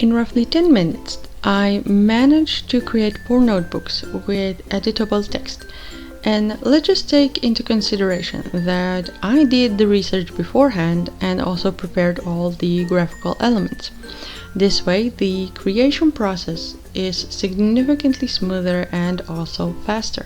In roughly 10 minutes, I managed to create 4 notebooks with editable text. And let's just take into consideration that I did the research beforehand and also prepared all the graphical elements. This way, the creation process is significantly smoother and also faster.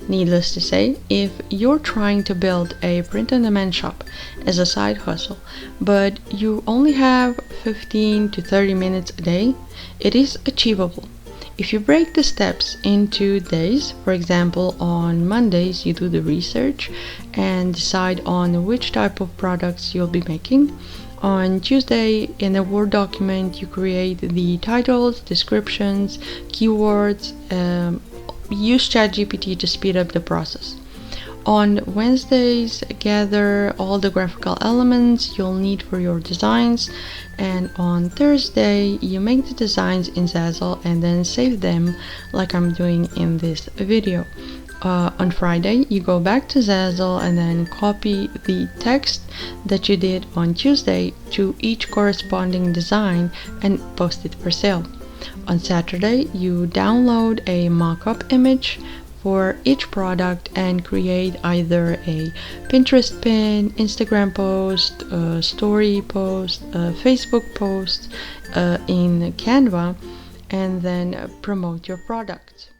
Needless to say, if you're trying to build a print-on-demand shop as a side hustle, but you only have 15 to 30 minutes a day, it is achievable. If you break the steps into days, for example, on Mondays you do the research and decide on which type of products you'll be making. On Tuesday, in a Word document, you create the titles, descriptions, keywords, use ChatGPT to speed up the process. On Wednesdays, gather all the graphical elements you'll need for your designs, and on Thursday, you make the designs in Zazzle and then save them like I'm doing in this video. On Friday, you go back to Zazzle and then copy the text that you did on Tuesday to each corresponding design and post it for sale. On Saturday, you download a mock-up image for each product and create either a Pinterest pin, Instagram post, a story post, a Facebook post in Canva, and then promote your product.